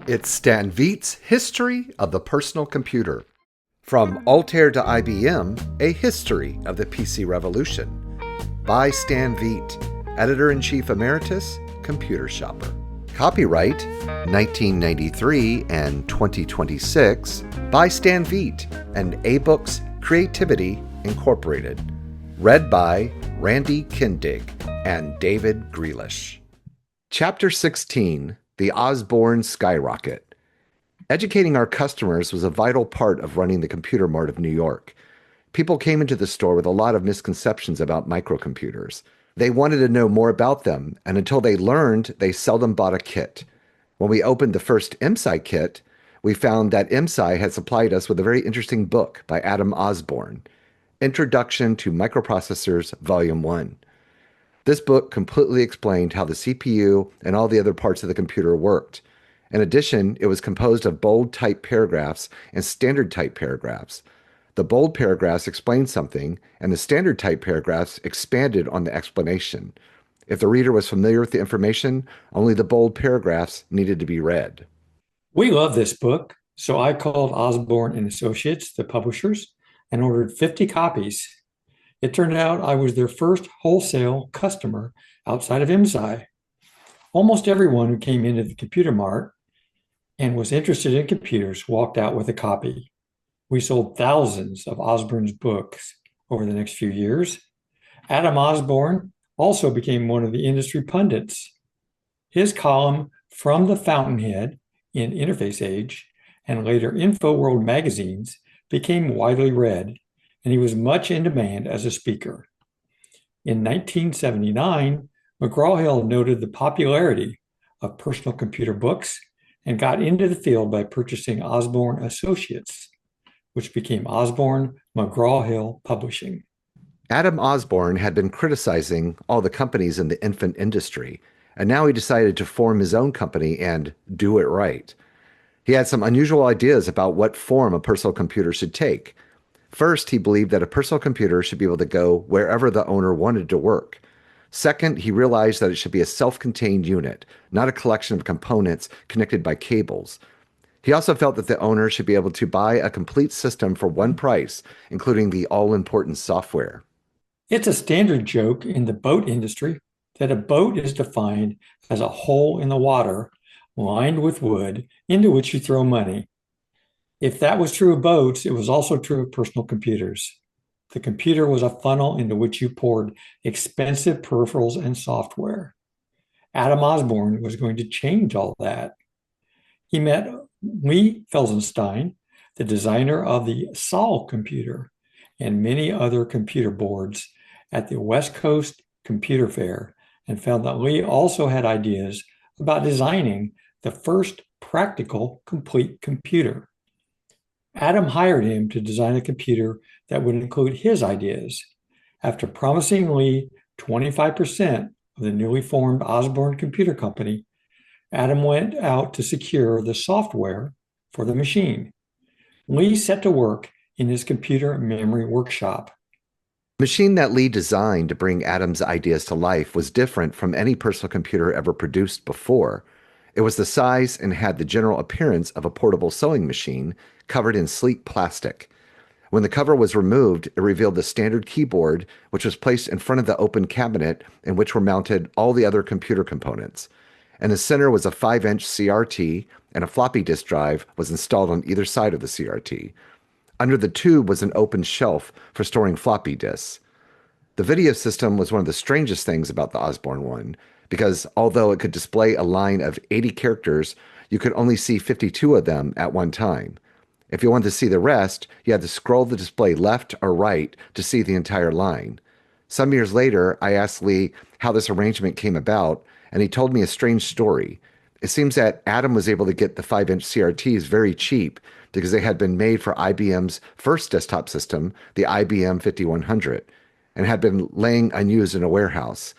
It's Stan Veit's History of the Personal Computer. From Altair to IBM, A History of the PC Revolution. By Stan Veit, Editor-in-Chief Emeritus, Computer Shopper. Copyright 1993 and 2026 by Stan Veit and A-Books Creativity Incorporated. Read by Randy Kindig and David Greelish. Chapter 16, The Osborne Skyrocket. Educating our customers was a vital part of running the Computer Mart of New York. People came into the store with a lot of misconceptions about microcomputers. They wanted to know more about them, and until they learned, they seldom bought a kit. When we opened the first MSI kit, we found that MSI had supplied us with a very interesting book by Adam Osborne, Introduction to Microprocessors, Volume 1. This book completely explained how the CPU and all the other parts of the computer worked. In addition, it was composed of bold type paragraphs and standard type paragraphs. The bold paragraphs explained something, and the standard type paragraphs expanded on the explanation. If the reader was familiar with the information, only the bold paragraphs needed to be read. We love this book, so I called Osborne and Associates, the publishers, and ordered 50 copies. It turned out I was their first wholesale customer outside of MSI. Almost everyone who came into the Computer Mart and was interested in computers walked out with a copy. We sold thousands of Osborne's books over the next few years. Adam Osborne also became one of the industry pundits. His column From the Fountainhead in Interface Age and later InfoWorld magazines became widely read, and he was much in demand as a speaker. In 1979, McGraw-Hill noted the popularity of personal computer books and got into the field by purchasing Osborne Associates, which became Osborne McGraw-Hill Publishing. Adam Osborne had been criticizing all the companies in the infant industry, and now he decided to form his own company and do it right. He had some unusual ideas about what form a personal computer should take. First, he believed that a personal computer should be able to go wherever the owner wanted to work. Second, he realized that it should be a self-contained unit, not a collection of components connected by cables. He also felt that the owner should be able to buy a complete system for one price, including the all-important software. It's a standard joke in the boat industry that a boat is defined as a hole in the water lined with wood into which you throw money. If that was true of boats, it was also true of personal computers. The computer was a funnel into which you poured expensive peripherals and software. Adam Osborne was going to change all that. He met Lee Felsenstein, the designer of the Sol computer and many other computer boards at the West Coast Computer Fair, and found that Lee also had ideas about designing the first practical complete computer. Adam hired him to design a computer that would include his ideas. After promising Lee 25% of the newly formed Osborne Computer Company, Adam went out to secure the software for the machine. Lee set to work in his computer memory workshop. The machine that Lee designed to bring Adam's ideas to life was different from any personal computer ever produced before. It was the size and had the general appearance of a portable sewing machine covered in sleek plastic. When the cover was removed, it revealed the standard keyboard, which was placed in front of the open cabinet in which were mounted all the other computer components. In the center was a 5-inch CRT, and a floppy disk drive was installed on either side of the CRT. Under the tube was an open shelf for storing floppy disks. The video system was one of the strangest things about the Osborne One, because although it could display a line of 80 characters, you could only see 52 of them at one time. If you wanted to see the rest, you had to scroll the display left or right to see the entire line. Some years later, I asked Lee how this arrangement came about, and he told me a strange story. It seems that Adam was able to get the 5-inch CRTs very cheap because they had been made for IBM's first desktop system, the IBM 5100, and had been laying unused in a warehouse.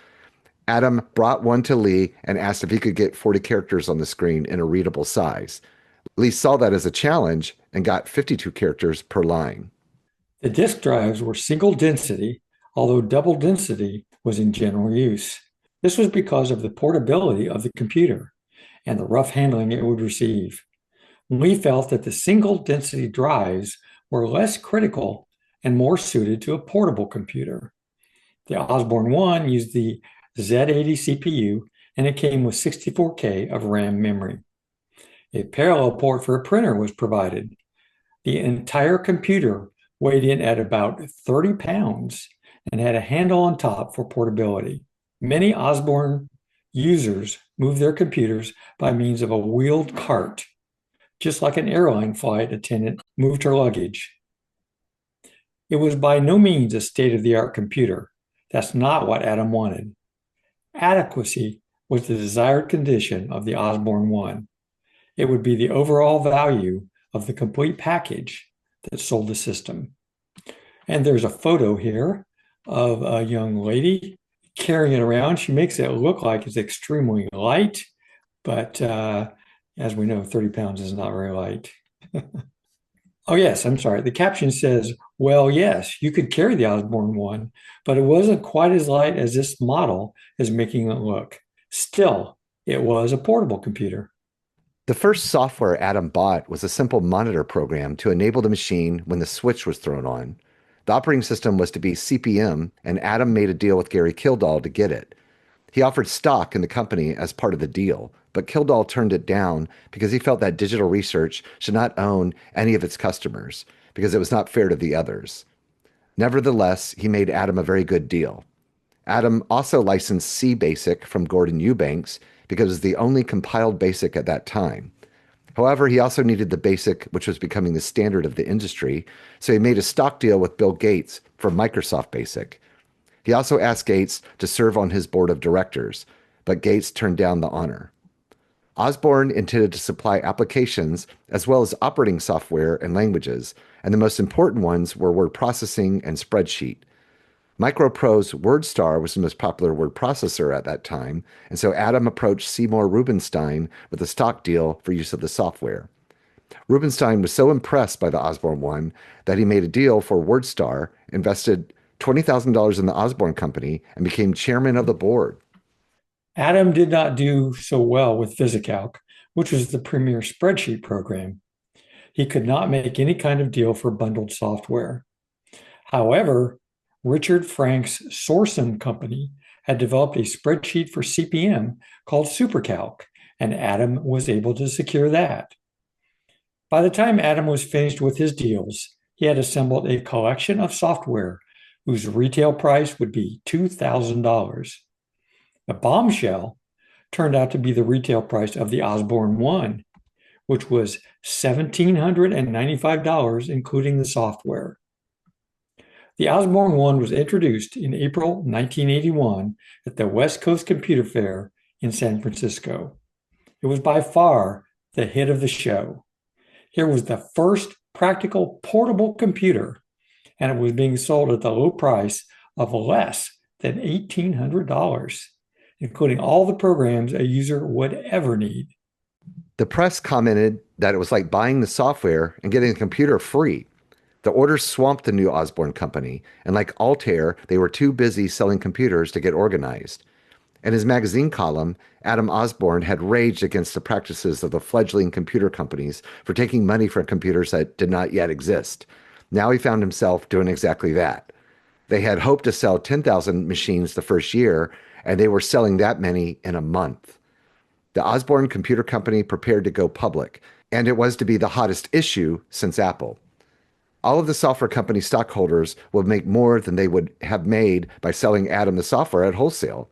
Adam brought one to Lee and asked if he could get 40 characters on the screen in a readable size. Lee saw that as a challenge and got 52 characters per line. The disk drives were single density although double density was in general use. This was because of the portability of the computer and the rough handling it would receive. Lee felt that the single density drives were less critical and more suited to a portable computer. The Osborne 1 used the Z80 CPU, and it came with 64K of RAM memory. A parallel port for a printer was provided. The entire computer weighed in at about 30 pounds and had a handle on top for portability. Many Osborne users moved their computers by means of a wheeled cart, just like an airline flight attendant moved her luggage. It was by no means a state-of-the-art computer. That's not what Adam wanted. Adequacy was the desired condition of the Osborne 1. It would be the overall value of the complete package that sold the system. And there's a photo here of a young lady carrying it around. She makes it look like it's extremely light, but as we know, 30 pounds is not very light. Oh, yes, I'm sorry. The caption says, well, yes, you could carry the Osborne 1, but it wasn't quite as light as this model is making it look. Still, it was a portable computer. The first software Adam bought was a simple monitor program to enable the machine when the switch was thrown on. The operating system was to be CP/M, and Adam made a deal with Gary Kildall to get it. He offered stock in the company as part of the deal, but Kildall turned it down because he felt that Digital Research should not own any of its customers, because it was not fair to the others. Nevertheless, he made Adam a very good deal. Adam also licensed C BASIC from Gordon Eubanks because it was the only compiled BASIC at that time. However, he also needed the BASIC, which was becoming the standard of the industry, so he made a stock deal with Bill Gates for Microsoft BASIC. He also asked Gates to serve on his board of directors, but Gates turned down the honor. Osborne intended to supply applications as well as operating software and languages, and the most important ones were word processing and spreadsheet. MicroPro's WordStar was the most popular word processor at that time, and so Adam approached Seymour Rubinstein with a stock deal for use of the software. Rubinstein was so impressed by the Osborne 1 that he made a deal for WordStar, invested $20,000 in the Osborne Company, and became chairman of the board. Adam did not do so well with VisiCalc, which was the premier spreadsheet program. He could not make any kind of deal for bundled software. However, Richard Frank's Sourcem company had developed a spreadsheet for CP/M called SuperCalc, and Adam was able to secure that. By the time Adam was finished with his deals, he had assembled a collection of software whose retail price would be $2,000. The Bombshell turned out to be the retail price of the Osborne 1, which was $1,795, including the software. The Osborne 1 was introduced in April 1981 at the West Coast Computer Fair in San Francisco. It was by far the hit of the show. Here was the first practical portable computer, and it was being sold at the low price of less than $1,800, including all the programs a user would ever need. The press commented that it was like buying the software and getting the computer free. The orders swamped the new Osborne Company, and like Altair, they were too busy selling computers to get organized. In his magazine column, Adam Osborne had raged against the practices of the fledgling computer companies for taking money from computers that did not yet exist. Now he found himself doing exactly that. They had hoped to sell 10,000 machines the first year, and they were selling that many in a month. The Osborne Computer Company prepared to go public, and it was to be the hottest issue since Apple. All of the software company stockholders would make more than they would have made by selling Adam the software at wholesale.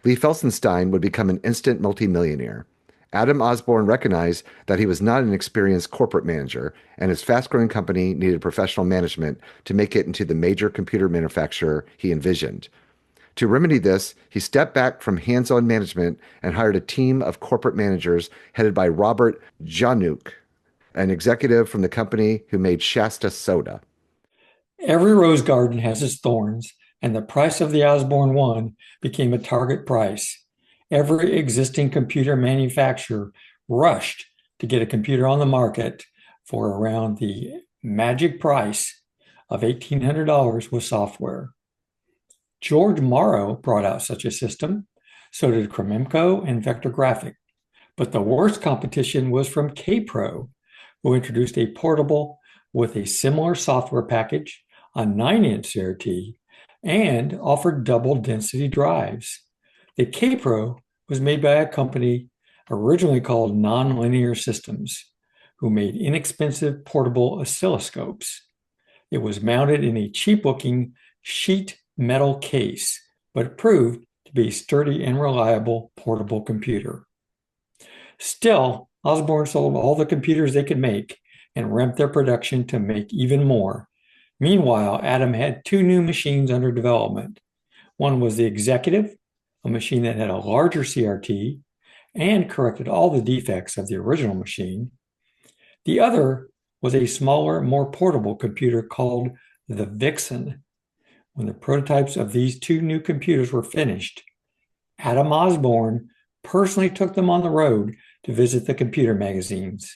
Lee Felsenstein would become an instant multimillionaire. Adam Osborne recognized that he was not an experienced corporate manager, and his fast-growing company needed professional management to make it into the major computer manufacturer he envisioned. To remedy this, he stepped back from hands-on management and hired a team of corporate managers headed by Robert Januk, an executive from the company who made Shasta soda. Every rose garden has its thorns, and the price of the Osborne 1 became a target price. Every existing computer manufacturer rushed to get a computer on the market for around the magic price of $1,800 with software. George Morrow brought out such a system. So did Krememco and Vector Graphic. But the worst competition was from Kpro, who introduced a portable with a similar software package, a 9-inch CRT, and offered double density drives. The Kpro was made by a company originally called Nonlinear Systems, who made inexpensive portable oscilloscopes. It was mounted in a cheap-looking sheet metal case, but proved to be a sturdy and reliable portable computer. Still, Osborne sold all the computers they could make and ramped their production to make even more. Meanwhile, Adam had two new machines under development. One was the Executive, a machine that had a larger CRT and corrected all the defects of the original machine. The other was a smaller, more portable computer called the Vixen. When the prototypes of these two new computers were finished, Adam Osborne personally took them on the road to visit the computer magazines.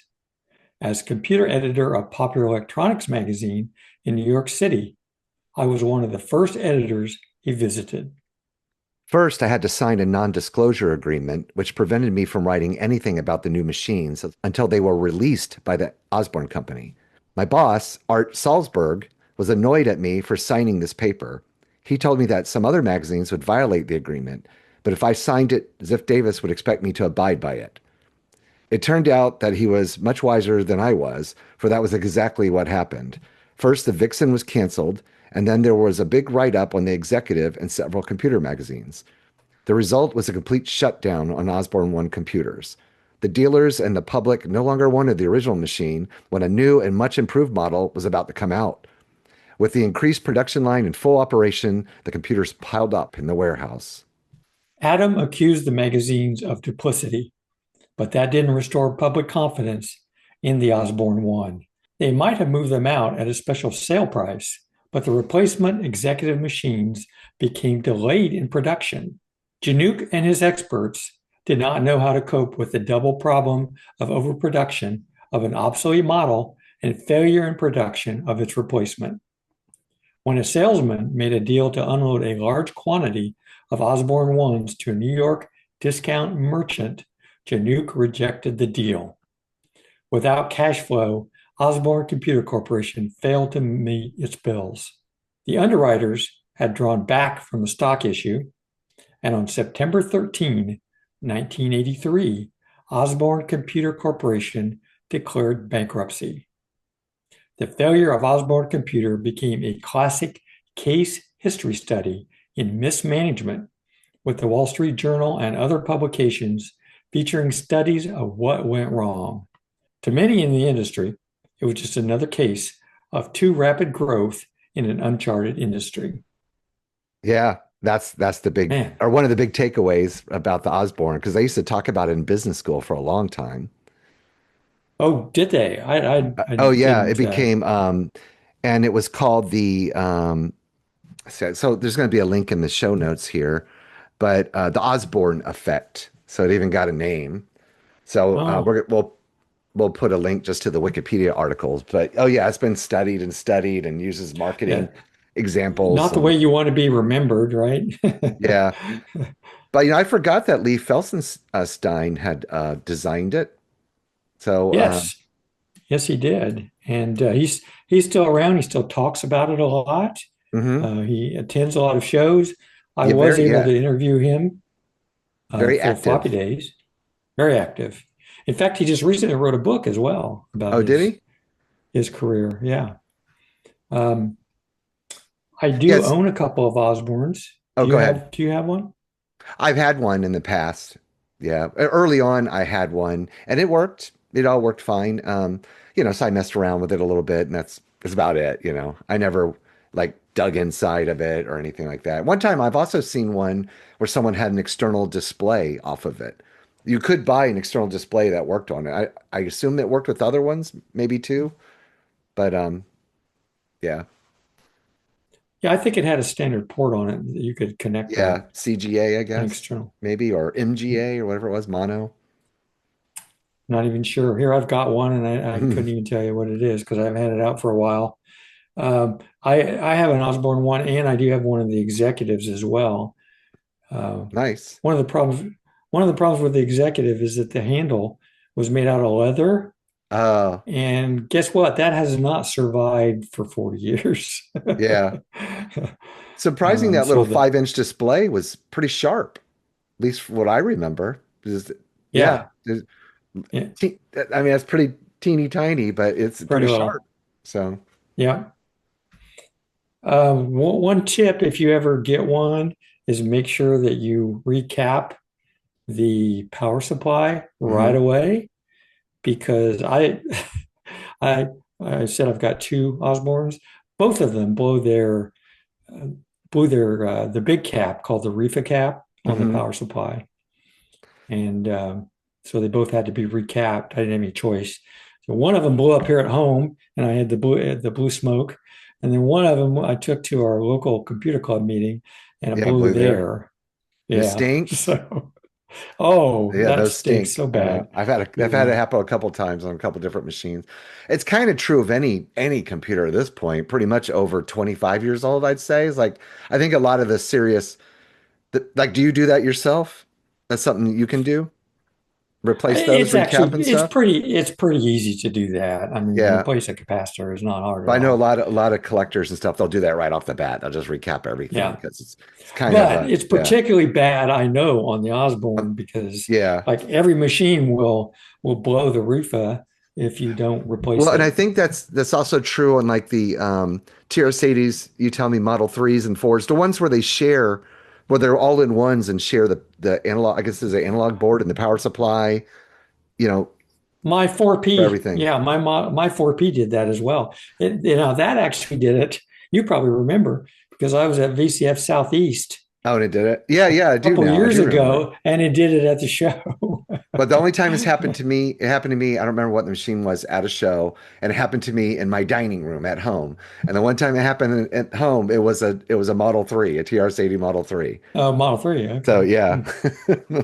As computer editor of Popular Electronics magazine in New York City, I was one of the first editors he visited. First, I had to sign a non-disclosure agreement, which prevented me from writing anything about the new machines until they were released by the Osborne Company. My boss, Art Salzberg, was annoyed at me for signing this paper. He told me that some other magazines would violate the agreement, but if I signed it, Ziff Davis would expect me to abide by it. It turned out that he was much wiser than I was, for that was exactly what happened. First, the Vixen was canceled, and then there was a big write-up on the Executive and several computer magazines. The result was a complete shutdown on Osborne One computers. The dealers and the public no longer wanted the original machine when a new and much improved model was about to come out. With the increased production line in full operation, the computers piled up in the warehouse. Adam accused the magazines of duplicity, but that didn't restore public confidence in the Osborne One. They might have moved them out at a special sale price, but the replacement Executive machines became delayed in production. Janusz and his experts did not know how to cope with the double problem of overproduction of an obsolete model and failure in production of its replacement. When a salesman made a deal to unload a large quantity of Osborne Ones to a New York discount merchant, Janusz rejected the deal. Without cash flow, Osborne Computer Corporation failed to meet its bills. The underwriters had drawn back from the stock issue, and on September 13, 1983, Osborne Computer Corporation declared bankruptcy. The failure of Osborne Computer became a classic case history study in mismanagement, with the Wall Street Journal and other publications featuring studies of what went wrong. To many in the industry, it was just another case of too rapid growth in an uncharted industry. Yeah, that's the big, Man. or one of the big takeaways about the Osborne, because I used to talk about it in business school for a long time. Oh, did they? I Oh yeah, it didn't. became and it was called the so there's going to be a link in the show notes here, but the Osborne Effect. So it even got a name. So Oh, we'll put a link just to the Wikipedia articles. But oh yeah, it's been studied and uses yeah. marketing examples Not the way and you want to be remembered, right? yeah. But I forgot that Lee Felsenstein had designed it. So Yes, yes, he did, and he's still around. He still talks about it a lot. mhm. He attends a lot of shows. I Yeah, was very able yeah, to interview him very for Floppy active. Days. Very active. In fact, he just recently wrote a book as well about Oh, did he? his career. Yeah. Um, I do Yes. own a couple of Osbornes. Oh, go ahead. Do you have one? I've had one in the past. Yeah. Early on, I had one and it worked. It all worked fine. So I messed around with it a little bit and that's about it. I never like dug inside of it or anything like that. One time I've also seen one where someone had an external display off of it. You could buy an external display that worked on it. I assume it worked with other ones, maybe too. But yeah. Yeah, I think it had a standard port on it that you could connect Yeah. CGA, I an guess. external. Maybe or MGA or whatever it was, mono. Not even sure. Here I've got one and I couldn't even tell you what it is because I've had it out for a while. I have an Osborne one, and I do have one of the executives as well. Uh, Nice. one of the problems one of the problems with the executive is that the handle was made out of leather, Uh, and guess what? That has not survived for 40 years. yeah. Surprising that little So the 5-inch display was pretty sharp, at least what I remember. Yeah, yeah, yeah, I mean, that's pretty teeny tiny, but it's pretty pretty sharp. little. So, Yeah. One tip, if you ever get one, is make sure that you recap the power supply right mhm. away, because I I said I've got two Osbornes. Both of them uh, blew their the big cap called the reefer cap on the Mhm. power supply, and so they both had to be recapped. I didn't have any choice. So one of them blew up here at home, and I had the blue smoke, and then one of them I took to our local computer club meeting, and it Yeah, blew blue there. there. It Yeah. stinks. So, oh, Yeah, that those stinks stink. so bad. I've had it Yeah. happen a couple times on a couple different machines. It's kind of true of any computer at this point, pretty much over 25 years old, I'd say. It's like I think a lot of the serious like do you do that yourself? That's something you can do? Replace those, It's recap actually and stuff? it's pretty easy to do that. I mean, Yeah. replace a capacitor is not hard But at I know all. a lot of collectors and stuff, they'll do that right off the bat. They'll just recap everything Yeah. because it's kind of But a it's yeah. particularly bad, I know, on the Um, Osborne because yeah. like every machine will blow the roof if you don't replace Well, and I it. think that's also true on like the TRS-80s, you tell me Model 3s and 4s, the ones where they share, where they're all in ones and share the analog, I guess there's an analog board and the power supply, you know, My for 4P, everything. yeah, my 4P did that as well. That actually did it. You probably remember because I was at VCF Southeast Oh, and it did it. Yeah, yeah, I a do couple now. I years do remember. ago, and it did it at the show. But the only time it's happened to me, it happened to me, I don't remember what the machine was at a show, and it happened to me in my dining room at home. And the one time it happened at home, it was a Model 3, a TRS-80 Model 3. Model 3, So okay. yeah. Hmm.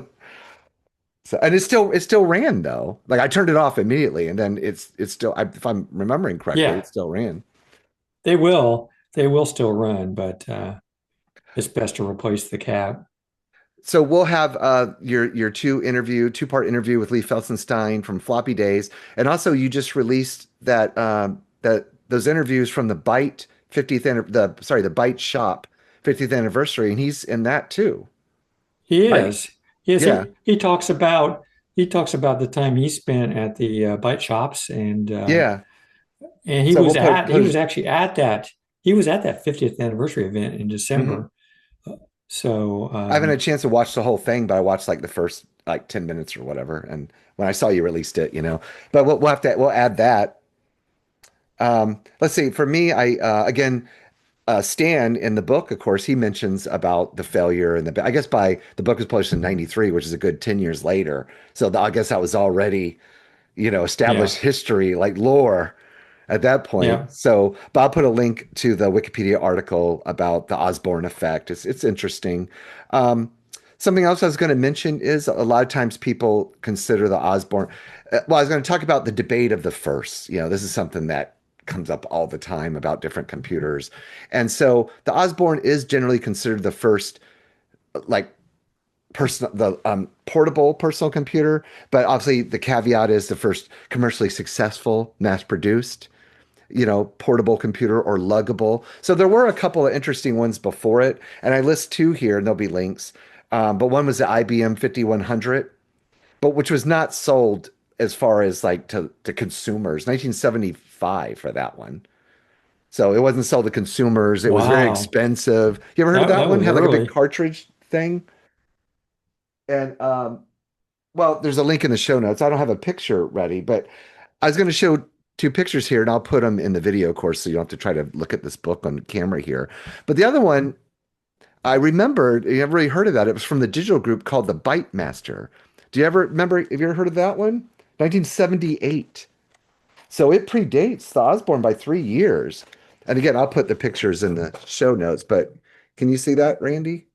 So and it still ran though. Like I turned it off immediately, and then it's still. If I'm remembering correctly, it Yeah, still ran. they will still run, but it's best to replace the cap. So we'll have your two part interview with Lee Felsenstein from Floppy Days, and also you just released that those interviews from the Byte 50th the Byte Shop 50th anniversary, and he's in that too, He right? is. Yes, Yeah, he talks about the time he spent at the bike shops, yeah. and So we'll he put was it. actually at that 50th anniversary event in Mhm. December. So I haven't had a chance to watch the whole thing, but I watched like the first like 10 minutes or whatever. And when I saw you released it, but we'll have to, we'll add that. Let's see. For me, again, Stan in the book, of course, he mentions about the failure and I guess by the book was published in 93, which is a good 10 years later. So I guess that was already, established yeah, history, like lore at that point. yeah. So, but I'll put a link to the Wikipedia article about the Osborne effect. It's interesting. Um, Something else I was going to mention is a lot of times people consider the Osborne. Well, I was going to talk about the debate of the first. This is something that comes up all the time about different computers. And so the Osborne is generally considered the first, like, personal, the portable personal computer. But obviously, the caveat is the first commercially successful, mass produced portable computer or luggable. So there were a couple of interesting ones before it, and I list two here, and there'll be links. But one was the IBM 5100, but which was not sold as far as like to consumers. 1975 for that one. So it wasn't sold to consumers. It was very Wow, expensive. You ever heard of that that one? was Had like a big early. cartridge thing. And well, there's a link in the show notes. I don't have a picture ready, but I was going to show two pictures here, and I'll put them in the video, of course, so you don't have to try to look at this book on camera here. But the other one, I remembered, you never really heard of that. It was from the digital group called the Byte Master. Do you ever remember? Have you ever heard of that one? 1978. So it predates the Osborne by 3 years. And again, I'll put the pictures in the show notes, but can you see that, Randy?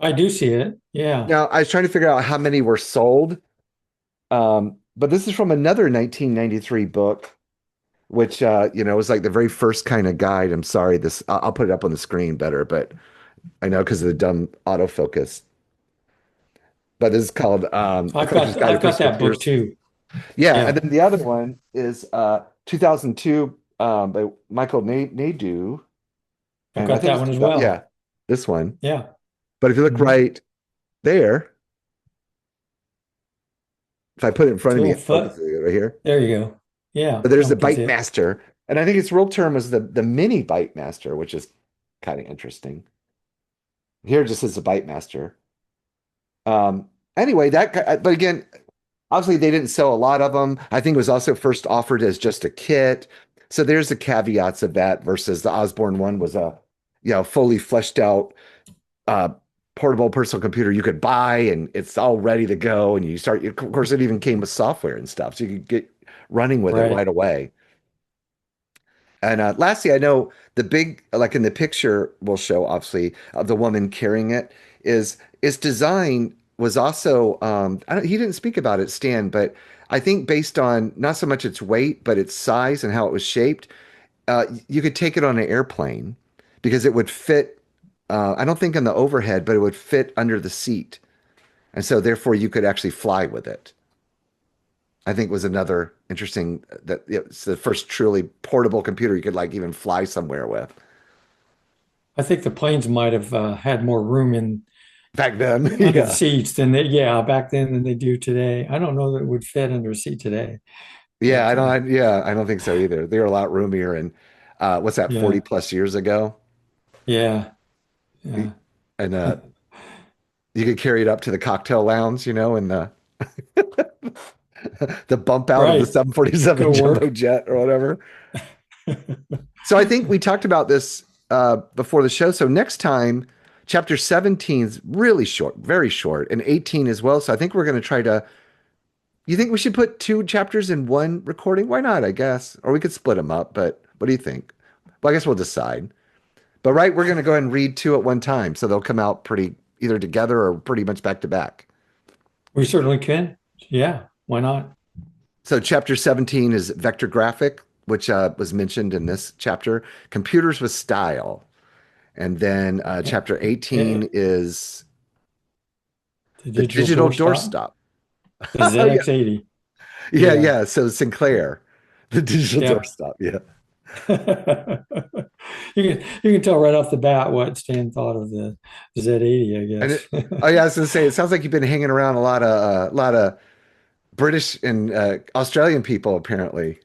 I do see it. Yeah. Now, I was trying to figure out how many were sold, but this is from another 1993 book which was like the very first kind of guide. I'm sorry, this I'll put it up on the screen better, but I know because of the dumb autofocus. But this is called A Coach's Guide to I've got Personal that Computer. book too. Yeah, and Yeah, then the other one is 2002 by Michael Nadeau, I've and I got think that it's one as 2000, well. yeah, this one. Yeah. But if you look Mhm. right there, if I put it in It's front a of me, little it foot. focuses right here. There you go. Yeah, But there's the jump Bite into it. Master, and I think its real term is the mini Bite Master, which is kind of interesting. Here it just says the Bite Master. Anyway, but again, obviously they didn't sell a lot of them. I think it was also first offered as just a kit. So there's the caveats of that versus the Osborne one was a, fully fleshed out uh, portable personal computer you could buy and it's all ready to go. And of course, it even came with software and stuff. So you could get running with it Right. right away. And lastly, I know the big, like in the picture we'll show, obviously, of the woman carrying it, is its design was also, he didn't speak about it, Stan, but I think based on not so much its weight, but its size and how it was shaped, you could take it on an airplane because it would fit, I don't think in the overhead, but it would fit under the seat. And so therefore you could actually fly with it. I think was another interesting that it's the first truly portable computer you could like even fly somewhere with. I think the planes might have had more room in Back then, under the yeah. seats back then than they do today. I don't know that it would fit under a seat today, Yeah, but I don't think so either. They were a lot roomier and what's that, 40 yeah, plus years ago? yeah, yeah. And you could carry it up to the cocktail lounge, and the bump out of the Right. 747 Go jumbo work. jet or whatever. So I think we talked about this before the show. So next time, chapter 17 is really short, very short, and 18 as well. So I think we're going to try to. You think we should put two chapters in one recording? Why not, I guess? Or we could split them up, but what do you think? Well, I guess we'll decide. But right, we're going to go ahead and read two at one time. So they'll come out pretty either together or pretty much back to back. We certainly can. Yeah, why not? So chapter 17 is vector graphic, which was mentioned in this chapter, computers with style. And then Eh, chapter eh, 18 is The the digital digital doorstop, doorstop. the Oh, yeah. ZX80. Yeah, Yeah. yeah. So Sinclair, the digital Yeah. doorstop. Yeah. You can tell right off the bat what Stan thought of the Z80, I And guess. oh yeah, I was gonna say it sounds like you've been hanging around a lot of British and Australian people apparently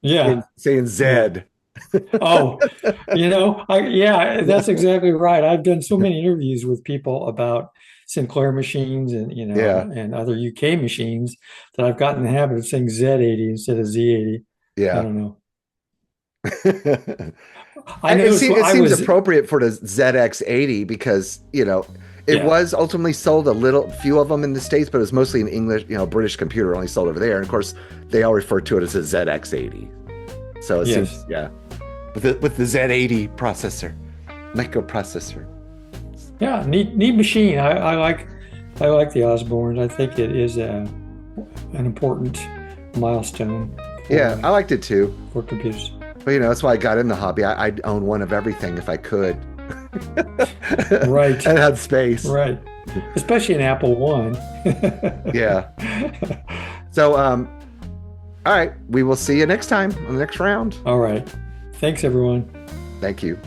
Yeah. saying Yeah. Zed. Oh, yeah, that's exactly right. I've done so many interviews with people about Sinclair machines and Yeah, and other UK machines that I've gotten in the habit of saying Z80 instead of Z80. I yeah. don't know. I It noticed seems when it I seems was, appropriate for the ZX80 because it yeah, was ultimately sold few of them in the States, but it was mostly an English, British computer only sold over there. And of course, they all refer to it as a ZX80. So it seems, yes. yeah, with the Z80 processor, microprocessor. Yeah, neat machine. I like the Osborne. I think it is an important milestone Yeah, I liked it too. for computers. But that's why I got in the hobby. I'd own one of everything if I could. Right, And had space. right. Especially an Apple One. Yeah. So, all right. We will see you next time on the next round. All right. Thanks, everyone. Thank you.